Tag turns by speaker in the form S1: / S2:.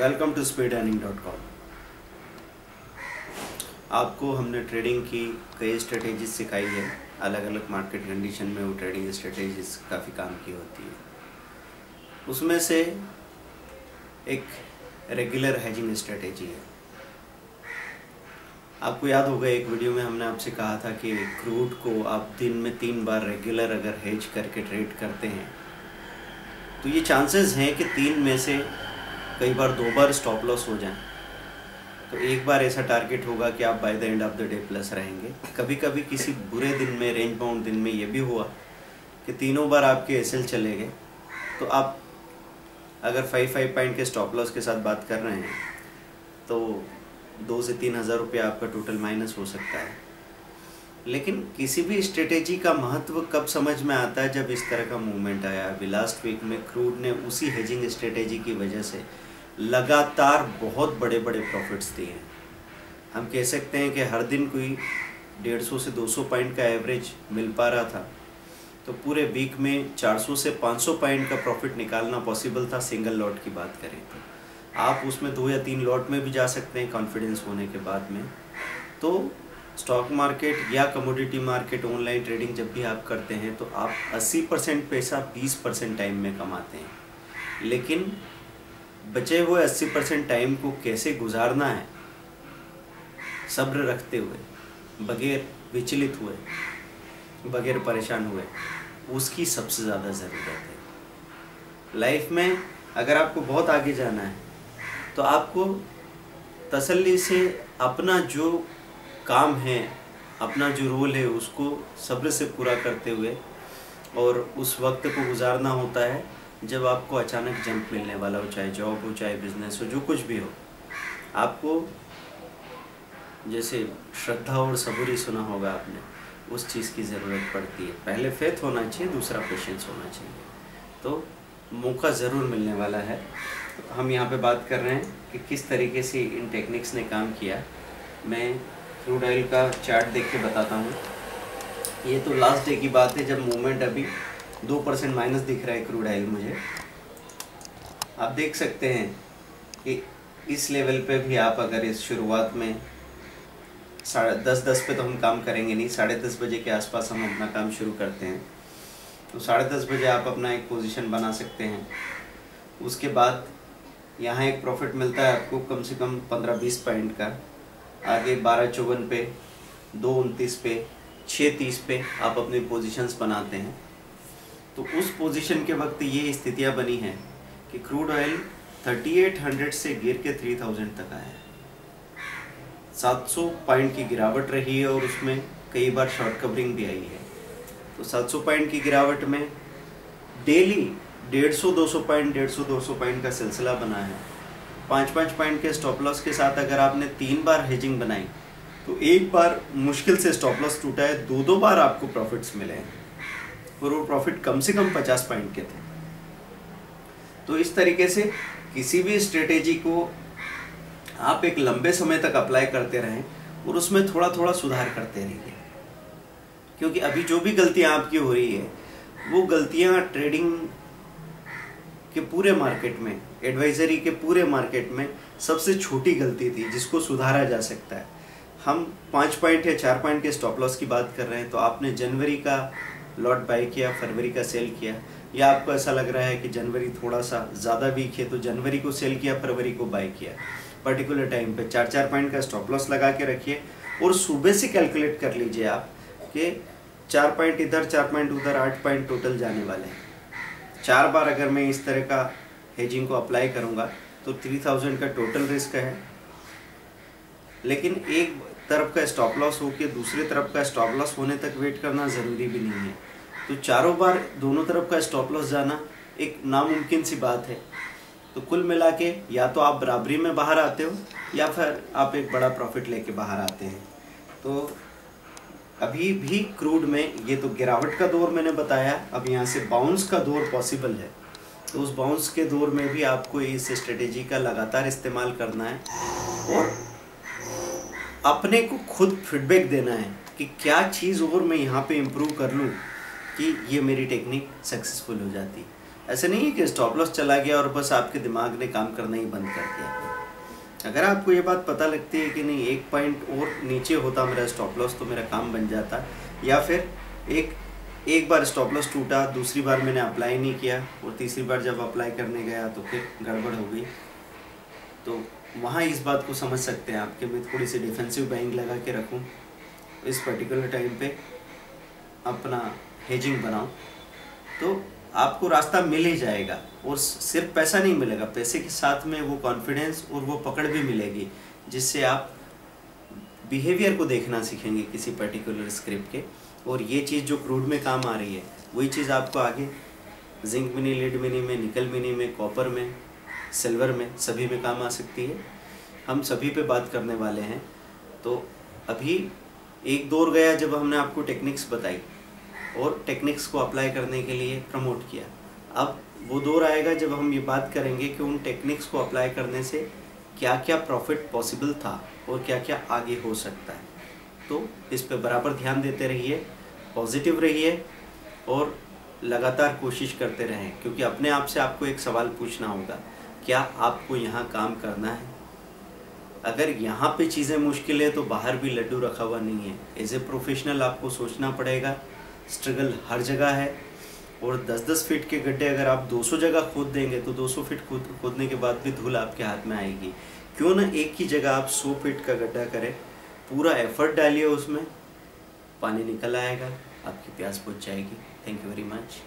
S1: Welcome to speedearning.com। आपको हमने trading की कई स्ट्रेटेजीज सिखाई है। अलग अलग मार्केट कंडीशन में वो ट्रेडिंग स्ट्रेटेजीज काफ़ी काम की होती है। उसमें से एक रेगुलर हेजिंग स्ट्रेटेजी है। आपको याद होगा एक वीडियो में हमने आपसे कहा था कि क्रूड को आप दिन में 3 बार रेगुलर अगर हेज करके ट्रेड करते हैं तो ये चांसेस हैं कि 3 में से कई बार 2 बार स्टॉप लॉस हो जाए। तो एक बार ऐसा टारगेट होगा कि आप by the end of the debt plus रहेंगे। कभी कभी किसी बुरे दिन में, रेंज बाउंड दिन में ये भी हुआ कि तीनों बार आपके एसएल चले गए। तो आप अगर 5 पॉइंट के स्टॉप लॉस के साथ बात कर रहे हैं तो 2 से 3 हज़ार रुपये आपका टोटल माइनस हो सकता है। लेकिन किसी भी स्ट्रेटेजी का महत्व कब समझ में आता है, जब इस तरह का मूवमेंट आया। अभी लास्ट वीक में क्रूड ने उसी हेजिंग स्ट्रेटेजी की वजह से लगातार बहुत बड़े बड़े प्रॉफिट्स दिए हैं। हम कह सकते हैं कि हर दिन कोई 150 से 200 पॉइंट का एवरेज मिल पा रहा था। तो पूरे वीक में 400 से 500 पॉइंट का प्रॉफिट निकालना पॉसिबल था। सिंगल लॉट की बात करें तो आप उसमें 2 या 3 लॉट में भी जा सकते हैं कॉन्फिडेंस होने के बाद में। तो स्टॉक मार्केट या कमोडिटी मार्केट, ऑनलाइन ट्रेडिंग जब भी आप करते हैं तो आप 80% पैसा 20% टाइम में कमाते हैं। लेकिन बचे हुए 80% टाइम को कैसे गुजारना है, सब्र रखते हुए, बगैर विचलित हुए, बगैर परेशान हुए, उसकी सबसे ज़्यादा ज़रूरत है। लाइफ में अगर आपको बहुत आगे जाना है तो आपको तसल्ली से अपना जो काम है, अपना जो रोल है, उसको सब्र से पूरा करते हुए और उस वक्त को गुजारना होता है जब आपको अचानक जंप मिलने वाला हो, चाहे जॉब हो, चाहे बिजनेस हो, जो कुछ भी हो। आपको जैसे श्रद्धा और सबूरी सुना होगा आपने, उस चीज़ की ज़रूरत पड़ती है। पहले फेथ होना चाहिए, दूसरा पेशेंस होना चाहिए। तो मौका ज़रूर मिलने वाला है। हम यहाँ पे बात कर रहे हैं कि किस तरीके से इन टेक्निक्स ने काम किया। मैं क्रूड ऑयल का चार्ट देख के बताता हूँ। ये तो लास्ट डे की बात है जब मूवमेंट अभी 2% माइनस दिख रहा है क्रूड ऑयल मुझे। आप देख सकते हैं कि इस लेवल पे भी आप अगर इस शुरुआत में 10:30 पे तो हम काम करेंगे नहीं, 10:30 बजे के आसपास हम अपना काम शुरू करते हैं। तो 10:30 बजे आप अपना एक पोजीशन बना सकते हैं। उसके बाद यहाँ एक प्रॉफिट मिलता है आपको कम से कम 15-20 पॉइंट का। आगे 12.54 पे, 2.29 पे, 6.30 पे आप अपनी पोजीशंस बनाते हैं। तो उस पोजीशन के वक्त ये स्थितियाँ बनी हैं कि क्रूड ऑयल 3800 से गिर के 3000 तक आया है। 700 पॉइंट की गिरावट रही है और उसमें कई बार शॉर्ट कवरिंग भी आई है। तो 700 पॉइंट की गिरावट में डेली 150-200 पॉइंट, 150-200 पॉइंट का सिलसिला बना है। 5-5 पॉइंट के स्टॉप लॉस के साथ अगर आपने 3 बार हेजिंग बनाई तो एक बार मुश्किल से स्टॉप लॉस टूटा है, 2 बार आपको प्रॉफिट्स मिले हैं और वो प्रॉफिट कम से कम 50 पॉइंट के थे। तो इस तरीके से किसी भी स्ट्रेटेजी को आप एक लंबे समय तक अप्लाई करते रहें और उसमें थोड़ा थोड़ा सुधार करते रहिए। क्योंकि अभी जो भी गलतियां आपकी हो रही है वो गलतियां ट्रेडिंग के पूरे मार्केट में, एडवाइजरी के पूरे मार्केट में सबसे छोटी गलती थी जिसको सुधारा जा सकता है। हम 5 पॉइंट या 4 पॉइंट के स्टॉप लॉस की बात कर रहे हैं तो आपने जनवरी का लॉट बाय किया, फरवरी का सेल किया, या आपको ऐसा लग रहा है कि जनवरी थोड़ा सा ज़्यादा वीक है तो जनवरी को सेल किया, फरवरी को बाय किया। पर्टिकुलर टाइम पे 4-4 पॉइंट का स्टॉप लॉस लगा के रखिए और सुबह से कैलकुलेट कर लीजिए आप कि 4 पॉइंट इधर, 4 पॉइंट उधर, 8 पॉइंट टोटल जाने वाले हैं। 4 बार अगर मैं इस तरह का हेजिंग को अप्लाई करूंगा तो 3000 का टोटल रिस्क है। लेकिन एक तरफ का स्टॉप लॉस हो के दूसरी तरफ का स्टॉप लॉस होने तक वेट करना ज़रूरी भी नहीं है। तो 4 बार दोनों तरफ का स्टॉप लॉस जाना एक नामुमकिन सी बात है। तो कुल मिला के या तो आप बराबरी में बाहर आते हो या फिर आप एक बड़ा प्रॉफिट लेके बाहर आते हैं। तो अभी भी क्रूड में ये तो गिरावट का दौर मैंने बताया, अब यहाँ से बाउंस का दौर पॉसिबल है। तो उस बाउंस के दौर में भी आपको इस स्ट्रेटेजी का लगातार इस्तेमाल करना है और अपने को खुद फीडबैक देना है कि क्या चीज़ और मैं यहाँ पे इम्प्रूव कर लूँ कि ये मेरी टेक्निक सक्सेसफुल हो जाती। ऐसे नहीं है कि स्टॉप लॉस चला गया और बस आपके दिमाग ने काम करना ही बंद कर दिया। अगर आपको ये बात पता लगती है कि नहीं, 1 पॉइंट और नीचे होता मेरा स्टॉप लॉस तो मेरा काम बन जाता, या फिर एक बार स्टॉप लॉस टूटा, दूसरी बार मैंने अप्लाई नहीं किया और तीसरी बार जब अप्लाई करने गया तो फिर गड़बड़ हो गई, तो वहाँ इस बात को समझ सकते हैं आप कि मैं थोड़ी सी डिफेंसिव बाइंग लगा के रखूँ, इस पर्टिकुलर टाइम पे अपना हेजिंग बनाऊँ, तो आपको रास्ता मिल ही जाएगा। और सिर्फ पैसा नहीं मिलेगा, पैसे के साथ में वो कॉन्फिडेंस और वो पकड़ भी मिलेगी, जिससे आप बिहेवियर को देखना सीखेंगे किसी पर्टिकुलर स्क्रिप्ट के। और ये चीज़ जो क्रूड में काम आ रही है वही चीज़ आपको आगे जिंक मिनी, लीड मिनी में, निकल मिनी में, कॉपर में, सिल्वर में, सभी में काम आ सकती है। हम सभी पे बात करने वाले हैं। तो अभी एक दौर गया जब हमने आपको टेक्निक्स बताई और टेक्निक्स को अप्लाई करने के लिए प्रमोट किया। अब वो दौर आएगा जब हम ये बात करेंगे कि उन टेक्निक्स को अप्लाई करने से क्या क्या प्रॉफिट पॉसिबल था और क्या क्या आगे हो सकता है। तो इस पे बराबर ध्यान देते रहिए, पॉजिटिव रहिए और लगातार कोशिश करते रहें, क्योंकि अपने आप से आपको एक सवाल पूछना होगा, क्या आपको यहाँ काम करना है? अगर यहाँ पे चीज़ें मुश्किल है तो बाहर भी लड्डू रखा हुआ नहीं है। एज ए प्रोफेशनल आपको सोचना पड़ेगा, स्ट्रगल हर जगह है। और 10-10 फीट के गड्ढे अगर आप 200 जगह खोद देंगे तो 200 फीट खोदने के बाद भी धूल आपके हाथ में आएगी। क्यों ना एक ही जगह आप 100 फीट का गड्ढा करें, पूरा एफर्ट डालिए, उसमें पानी निकल आएगा, आपकी प्यास बुझ जाएगी। Thank you very much.